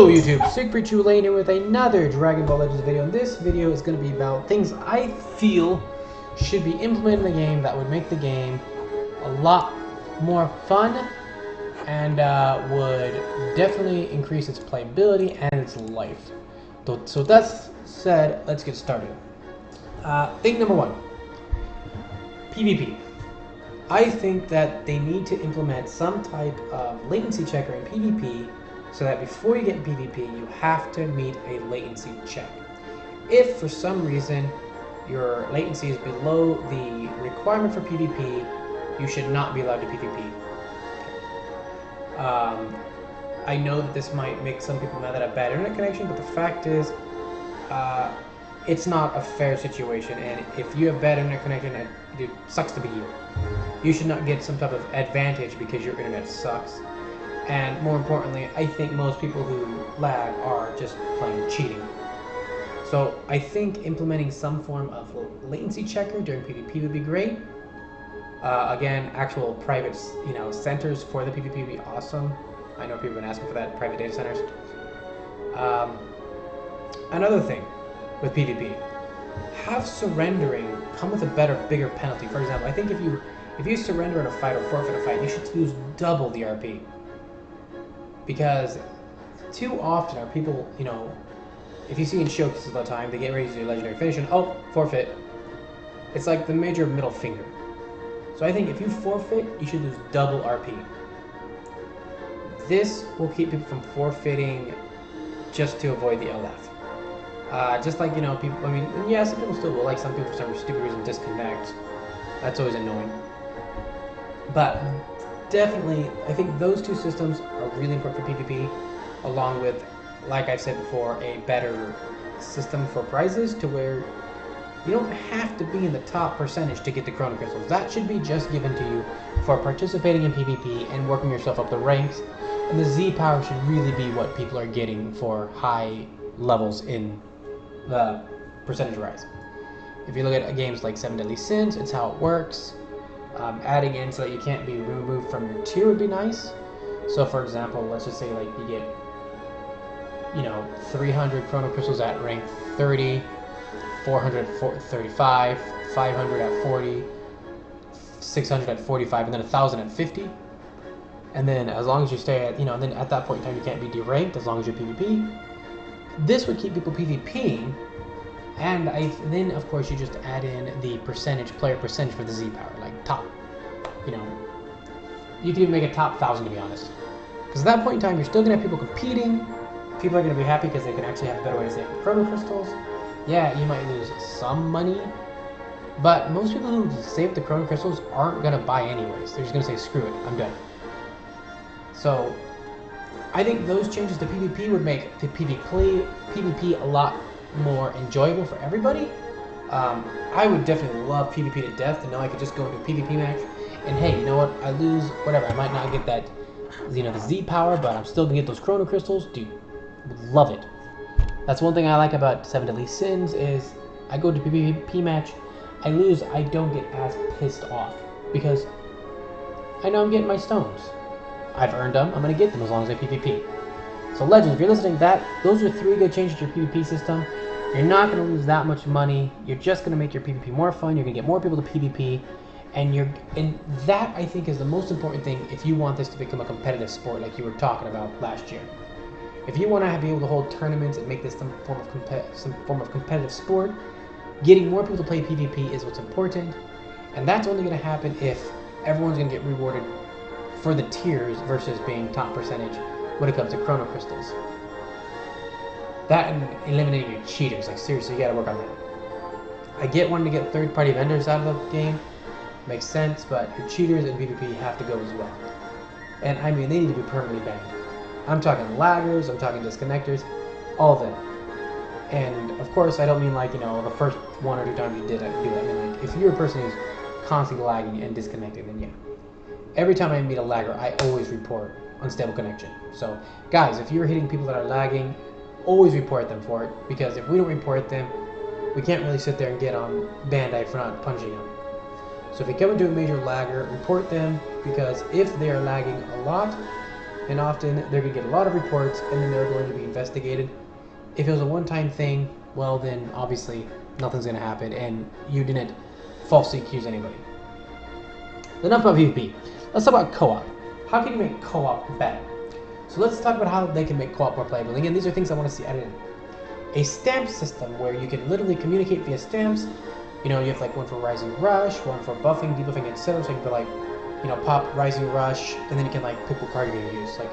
Hello YouTube, Sigfrid Lane here with another Dragon Ball Legends video, and this video is going to be about things I feel should be implemented in the game that would make the game a lot more fun and would definitely increase its playability and its life. So that said, let's get started. Thing number one, PvP. I think that they need to implement some type of latency checker in PvP so that before you get in PvP, you have to meet a latency check. If for some reason your latency is below the requirement for PvP, you should not be allowed to PvP. I know that this might make some people mad that have bad internet connection, but the fact is, it's not a fair situation, and if you have bad internet connection, it sucks to be you. You should not get some type of advantage because your internet sucks. And more importantly, I think most people who lag are just plain cheating. So I think implementing some form of latency checker during PvP would be great. Again, actual private, centers for the PvP would be awesome. I know people have been asking for that, private data centers. Another thing with PvP, have surrendering come with a bigger penalty. For example, I think if you surrender in a fight or forfeit a fight, you should lose double the RP. Because too often are people, if you see in showcases all the time, they get ready to do a legendary finish and oh, forfeit. It's like the major middle finger. So I think if you forfeit, you should lose double RP. This will keep people from forfeiting just to avoid the LF. Just like, people, some people still will, like some people for some stupid reason disconnect. That's always annoying. But definitely, I think those two systems are really important for PvP, along with, like I've said before, a better system for prizes to where you don't have to be in the top percentage to get the Chrono Crystals. That should be just given to you for participating in PvP and working yourself up the ranks. And the Z power should really be what people are getting for high levels in the percentage rise. If you look at games like 7 Deadly Sins, it's how it works. Adding in so that you can't be removed from your tier would be nice. So for example, let's just say like you get 300 Chrono Crystals at rank 30, 400 at 35, 500 at 40, 600 at 45, and then 1,000 at 50. And then as long as you stay at, and then at that point in time you can't be deranked as long as you're PvP. This would keep people PvPing. And then, of course, you just add in the player percentage for the Z power, like top, you could even make it top 1,000 to be honest. Because at that point in time, you're still going to have people competing. People are going to be happy because they can actually have a better way to save Chrono Crystals. Yeah, you might lose some money, but most people who save the Chrono Crystals aren't going to buy anyways. They're just going to say, screw it, I'm done. So, I think those changes to PvP would make the PvP a lot more enjoyable for everybody. I would definitely love PvP to death to know I could just go into a PvP match and hey, you know what, I lose, whatever, I might not get that, the Z power, but I'm still gonna get those Chrono Crystals. Dude, would love it. That's one thing I like about 7 Deadly Sins is I go to PvP match, I lose, I don't get as pissed off because I know I'm getting my stones. I've earned them, I'm gonna get them as long as I PvP. So Legends, if you're listening, those are 3 good changes to your PvP system. You're not going to lose that much money. You're just going to make your PvP more fun. You're going to get more people to PvP, and that I think is the most important thing if you want this to become a competitive sport, like you were talking about last year. If you want to be able to hold tournaments and make this some form of competitive sport, getting more people to play PvP is what's important, and that's only going to happen if everyone's going to get rewarded for the tiers versus being top percentage when it comes to Chrono Crystals. That and eliminating your cheaters, like seriously, you gotta work on that. I get wanting to get third-party vendors out of the game, makes sense, but your cheaters in PvP have to go as well. And I mean, they need to be permanently banned. I'm talking laggers, I'm talking disconnectors, all of them. And of course, I don't mean like, the first 1 or 2 times you did it, I mean like, if you're a person who's constantly lagging and disconnecting, then yeah. Every time I meet a lagger, I always report unstable connection. So guys, if you're hitting people that are lagging, always report them for it, because if we don't report them, we can't really sit there and get on Bandai for not punishing them. So if they come into a major lagger, report them, because if they are lagging a lot, and often they're going to get a lot of reports, and then they're going to be investigated. If it was a one-time thing, well then obviously nothing's going to happen, and you didn't falsely accuse anybody. Enough about PvP. Let's talk about co-op. How can you make co-op better? So let's talk about how they can make co-op more playable. Again, these are things I want to see added in. A stamp system where you can literally communicate via stamps. You know, you have like one for Rising Rush, one for buffing, debuffing, etc. So you can go like, you know, pop Rising Rush, and then you can like pick what card you're going to use. Like,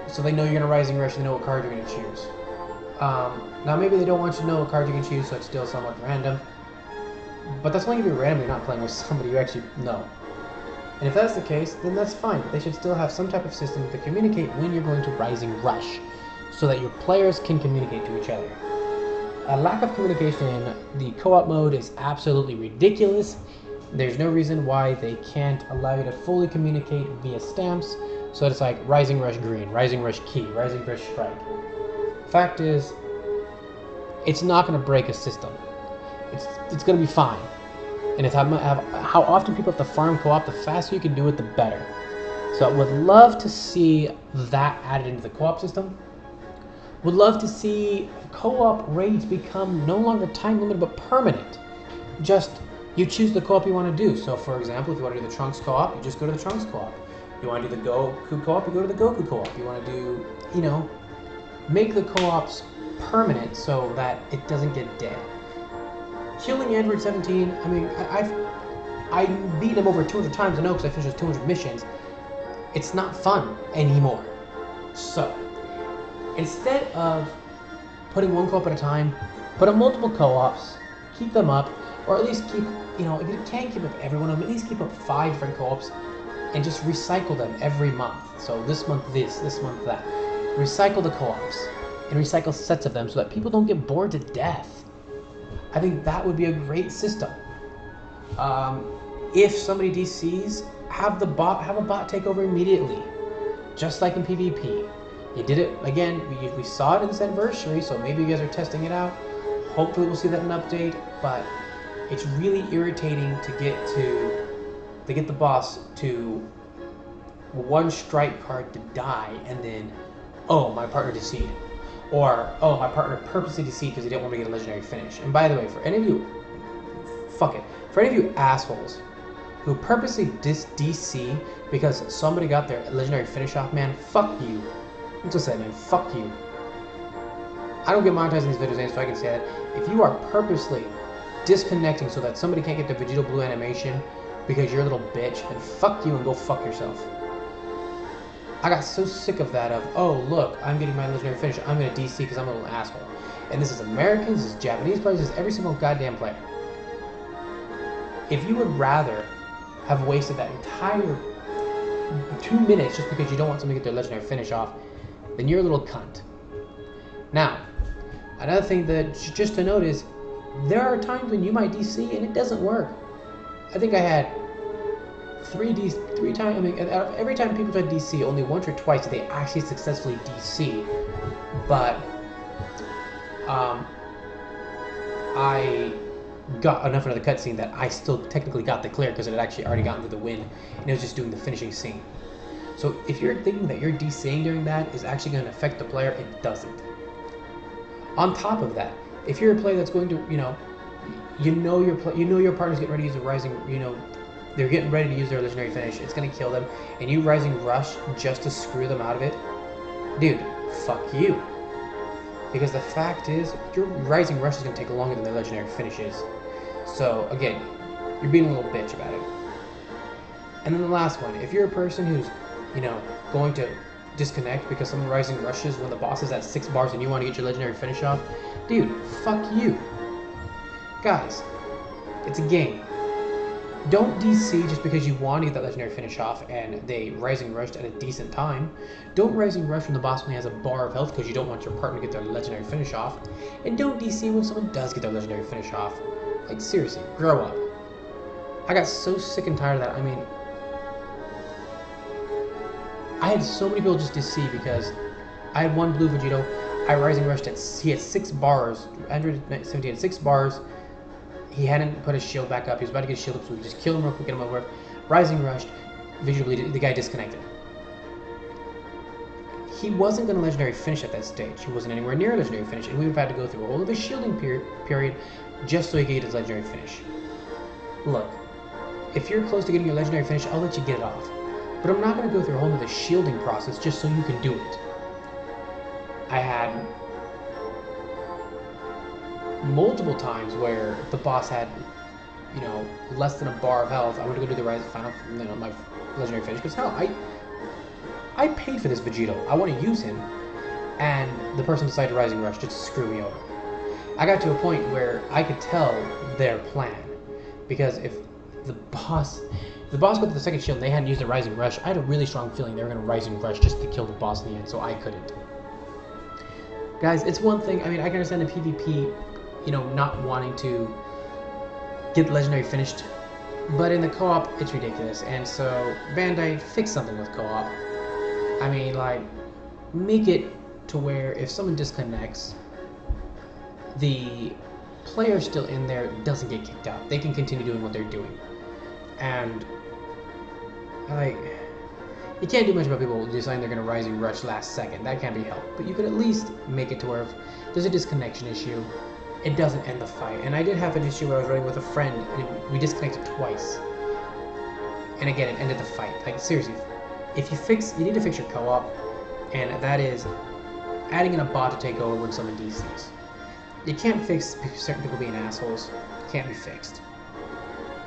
so they know you're going to Rising Rush, and they know what card you're going to choose. Now maybe they don't want you to know what card you can choose, so it's still somewhat random. But that's only if you're randomly not playing with somebody you actually know. And if that's the case, then that's fine. But they should still have some type of system to communicate when you're going to Rising Rush, so that your players can communicate to each other. A lack of communication in the co-op mode is absolutely ridiculous. There's no reason why they can't allow you to fully communicate via stamps, so it's like Rising Rush Green, Rising Rush Key, Rising Rush Strike. Fact is, it's not going to break a system. It's going to be fine. And how often people have to farm co-op, the faster you can do it, the better. So I would love to see that added into the co-op system. Would love to see co-op raids become no longer time limited but permanent. Just you choose the co-op you want to do. So for example, if you want to do the Trunks co-op, you just go to the Trunks co-op. You want to do the Goku co-op, you go to the Goku co-op. You want to do, you know, make the co-ops permanent so that it doesn't get dead. Killing Android 17, I mean, I beat him over 200 times, I know, because I finished 200 missions. It's not fun anymore. So, instead of putting one co-op at a time, put up multiple co-ops, keep them up, or at least keep, you know, if you can't keep up every one of them, at least keep up 5 different co-ops, and just recycle them every month. So this month this month that. Recycle the co-ops, and recycle sets of them so that people don't get bored to death. I think that would be a great system. If somebody DCs, have a bot take over immediately, just like in PvP. You did it again. We saw it in this anniversary, so maybe you guys are testing it out. Hopefully, we'll see that in an update. But it's really irritating to get the boss to one strike card to die, and then, oh, my partner DC'd. Or, oh, my partner purposely DC'd because he didn't want me to get a legendary finish. And by the way, for any of you, for any of you assholes who purposely DC because somebody got their legendary finish off, man, fuck you. I'm just saying, man, fuck you. I don't get monetized in these videos, so I can say that. If you are purposely disconnecting so that somebody can't get the Vegeta Blue animation because you're a little bitch, then fuck you and go fuck yourself. I got so sick of that oh, look, I'm getting my legendary finish, I'm going to DC because I'm a little asshole. And this is Americans, this is Japanese players, this is every single goddamn player. If you would rather have wasted that entire 2 minutes just because you don't want somebody to get their legendary finish off, then you're a little cunt. Now, another thing that just to note is, there are times when you might DC and it doesn't work. I think I had three times. I mean, every time people try to DC, only once or twice did they actually successfully DC. But I got enough into the cutscene that I still technically got the clear because it had actually already gotten to the win, and it was just doing the finishing scene. So if you're thinking that your DCing during that is actually going to affect the player, it doesn't. On top of that, if you're a player that's going to, you know your partner's getting ready to use the Rising, they're getting ready to use their legendary finish, it's going to kill them, and you Rising Rush just to screw them out of it, dude, fuck you. Because the fact is, your Rising Rush is going to take longer than their legendary finish is. So, again, you're being a little bitch about it. And then the last one, if you're a person who's, going to disconnect because someone Rising Rushes when the boss is at 6 bars and you want to get your legendary finish off, dude, fuck you. Guys, it's a game. Don't DC just because you want to get that legendary finish off and they Rising Rushed at a decent time. Don't Rising Rush when the boss only has a bar of health because you don't want your partner to get their legendary finish off. And don't DC when someone does get their legendary finish off. Like, seriously, grow up. I got so sick and tired of that. I mean, I had so many people just DC because I had one blue Vegito. I Rising Rushed he had 6 bars. Android 17 had 6 bars. He hadn't put his shield back up. He was about to get his shield up, so we just killed him real quick, get him over. Rising Rushed. Visually, the guy disconnected. he wasn't going to legendary finish at that stage. He wasn't anywhere near a legendary finish, and we would have had to go through a whole other shielding period just so he could get his legendary finish. Look, if you're close to getting your legendary finish, I'll let you get it off. But I'm not going to go through a whole other shielding process just so you can do it. I had multiple times where the boss had, you know, less than a bar of health. I want to go do the my legendary finish, because hell, I paid for this Vegito. I want to use him, and the person decided to Rising Rush just to screw me over. I got to a point where I could tell their plan, because if the boss got to the second shield and they hadn't used the Rising Rush, I had a really strong feeling they were going to Rising Rush just to kill the boss in the end, so I couldn't. Guys, it's one thing, I mean, I can understand the PvP, you know, not wanting to get legendary finished, but in the co-op, it's ridiculous, and so Bandai, fix something with co-op. I mean, like, make it to where if someone disconnects, the player still in there doesn't get kicked out. They can continue doing what they're doing. And, like, you can't do much about people deciding they're going to Rising Rush last second. That can't be helped. But you could at least make it to where if there's a disconnection issue, it doesn't end the fight. And I did have an issue where I was running with a friend, and we disconnected twice. And again, it ended the fight. Like, seriously, if you need to fix your co-op, and that is adding in a bot to take over when someone DCs. You can't fix certain people being assholes. It can't be fixed.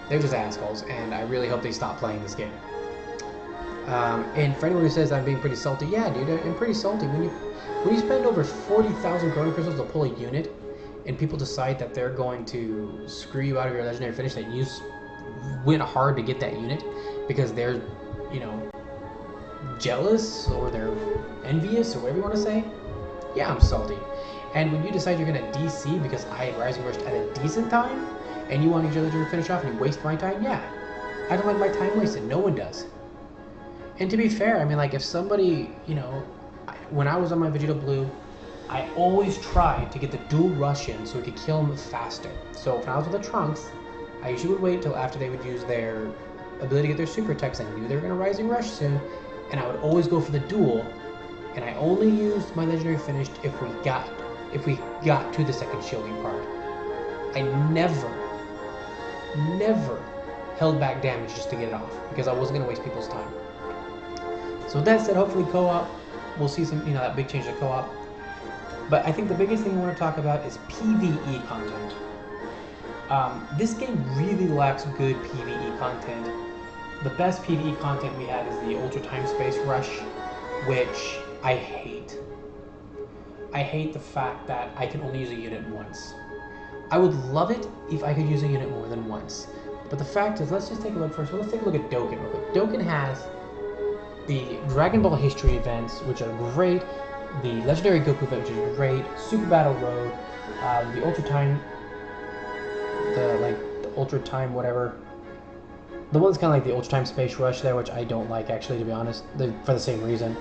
They're just assholes, and I really hope they stop playing this game. And for anyone who says I'm being pretty salty, yeah, dude, I'm pretty salty. When you spend over 40,000 Chrono Crystals to pull a unit, and people decide that they're going to screw you out of your legendary finish, that you went hard to get that unit because they're, you know, jealous or they're envious or whatever you want to say, yeah, I'm salty. And when you decide you're going to DC because I Rising Rushed at a decent time, and you want to get your legendary finish off and you waste my time, yeah, I don't like my time wasted. No one does. And to be fair, I mean, like, if somebody, you know, when I was on my Vegeta Blue, I always tried to get the dual rush in so we could kill him faster. So when I was with the Trunks, I usually would wait until after they would use their ability to get their super attacks. I knew they were going to Rising Rush soon, and I would always go for the duel, and I only used my legendary finish if we got to the second shielding part. I never held back damage just to get it off, because I wasn't going to waste people's time. So with that said, hopefully co-op, we'll see some, you know, that big change to co-op. But I think the biggest thing I want to talk about is PvE content. This game really lacks good PvE content. The best PvE content we have is the Ultra Time Space Rush, which I hate. I hate the fact that I can only use a unit once. I would love it if I could use a unit more than once. But the fact is, let's just take a look first. Well, let's take a look at Dokkan real quick. Dokkan has the Dragon Ball History events, which are great, the Legendary Goku event, which is great, Super Battle Road, the Ultra Time, the Ultra Time whatever. The one's kind of like the Ultra Time Space Rush there, which I don't like, actually, to be honest, for the same reason.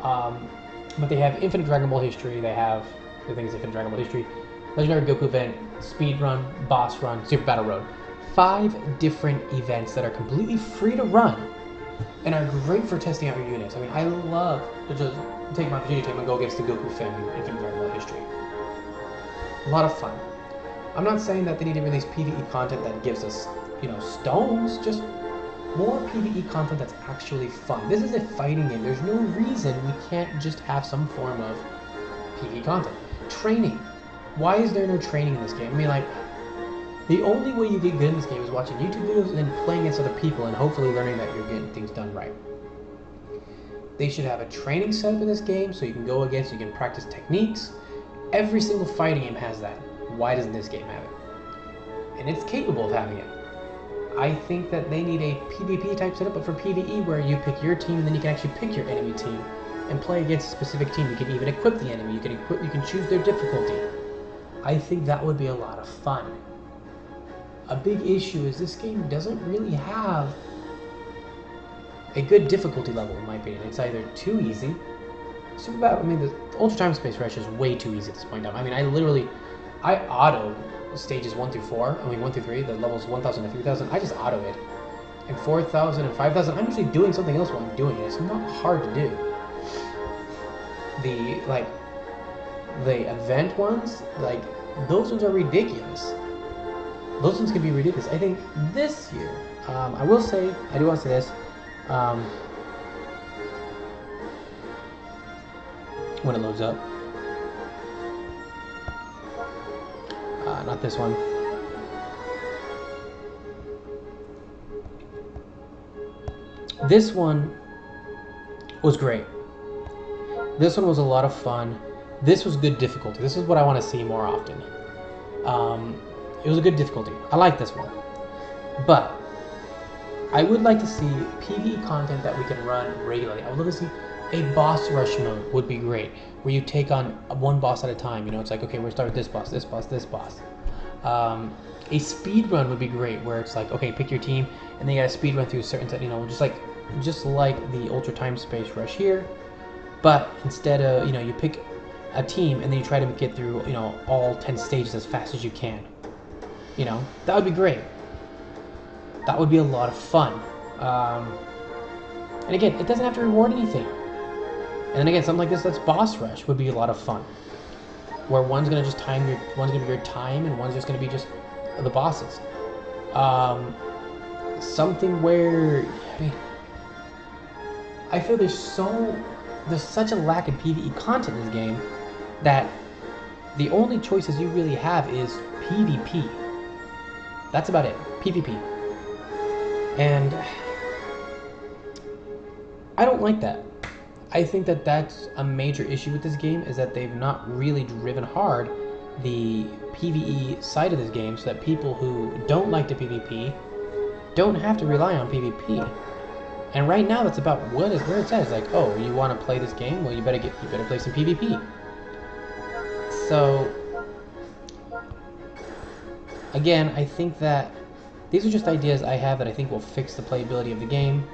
But they have Infinite Dragon Ball History, they have, I think it's Infinite Dragon Ball History, Legendary Goku event, Speed Run, Boss Run, Super Battle Road. 5 different events that are completely free to run and are great for testing out your units. I mean, I love to just take my Vegeta team and go against the Goku family in Infinite Dragon Ball History. A lot of fun. I'm not saying that they need to release PvE content that gives us, you know, stones, just more PvE content that's actually fun. This is a fighting game. There's no reason we can't just have some form of PvE content. Training. Why is there no training in this game? I mean, like, the only way you get good in this game is watching YouTube videos and then playing against other people and hopefully learning that you're getting things done right. They should have a training setup in this game so you can go against, you can practice techniques. Every single fighting game has that. Why doesn't this game have it? And it's capable of having it. I think that they need a PvP type setup, but for PvE where you pick your team and then you can actually pick your enemy team and play against a specific team. You can even equip the enemy. You can choose their difficulty. I think that would be a lot of fun. A big issue is this game doesn't really have a good difficulty level, in my opinion. It's either too easy. I mean, the Ultra Time Space Rush is way too easy at this point in time. I mean, I auto stages 1 through 3, the levels 1,000 to 3,000. I just auto it. And 4,000 and 5,000, I'm usually doing something else while I'm doing it. It's not hard to do. the the event ones, like those ones are ridiculous. Those ones can be ridiculous. I think this year, I will say, I do want to say this. When it loads up, not this one. This one was great. This one was a lot of fun. This was good difficulty. This is what I want to see more often. It was a good difficulty. I like this one. But I would like to see PvE content that we can run regularly. I would love to see a boss rush mode would be great, where you take on one boss at a time. You know, it's like, okay, we're gonna start with this boss, this boss, this boss. A speed run would be great, where it's like, okay, pick your team, and then you gotta speed run through certain, you know, just like the Ultra Time Space Rush here, but instead of, you know, you pick a team and then you try to get through, you know, all 10 stages as fast as you can. You know, that would be great. That would be a lot of fun. And again, it doesn't have to reward anything. And then again, something like this that's boss rush would be a lot of fun, where one's gonna just one's gonna be your time, and one's just gonna be just the bosses. Something where, I mean, I feel there's such a lack of PvE content in this game that the only choices you really have is PvP. That's about it, PvP. And I don't like that. I think that that's a major issue with this game, is that they've not really driven hard the PvE side of this game, so that people who don't like the PvP don't have to rely on PvP. And right now, that's about where it says, like, oh, you want to play this game? Well, you better play some PvP. So again, I think that these are just ideas I have that I think will fix the playability of the game.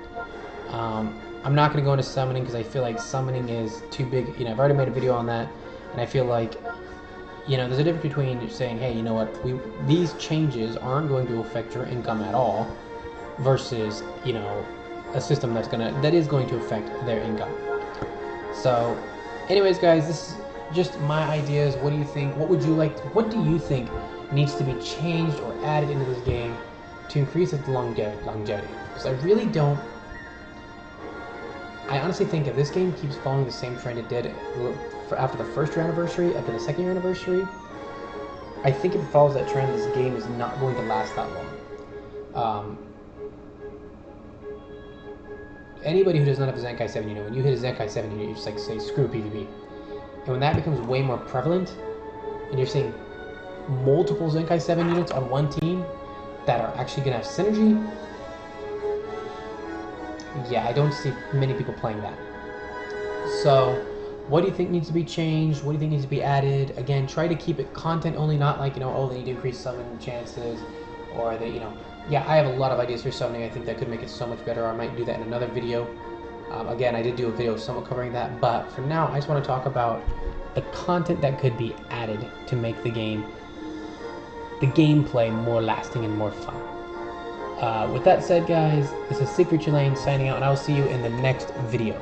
I'm not going to go into summoning, because I feel like summoning is too big. You know, I've already made a video on that, and I feel like, you know, there's a difference between saying, hey, you know what, these changes aren't going to affect your income at all, versus, you know, a system that is going to affect their income. So anyways, guys, this is just my ideas. What do you think? What do you think needs to be changed or added into this game to increase its longevity? Because I honestly think if this game keeps following the same trend it did after the first year anniversary, after the second year anniversary, I think if it follows that trend, this game is not going to last that long. Anybody who does not have a Zenkai 7, you know, when you hit a Zenkai 7, you just like say, screw PvP. And when that becomes way more prevalent, and you're seeing multiple Zenkai 7 units on one team that are actually going to have synergy, yeah, I don't see many people playing that. So, what do you think needs to be changed? What do you think needs to be added? Again, try to keep it content only, not like, you know, oh, they need to increase summon chances, or they, you know, yeah, I have a lot of ideas for summoning. I think that could make it so much better. I might do that in another video. Again, I did do a video somewhat covering that, but for now, I just want to talk about the content that could be added to make the gameplay more lasting and more fun. With that said, guys, this is Secret Lane signing out, and I will see you in the next video.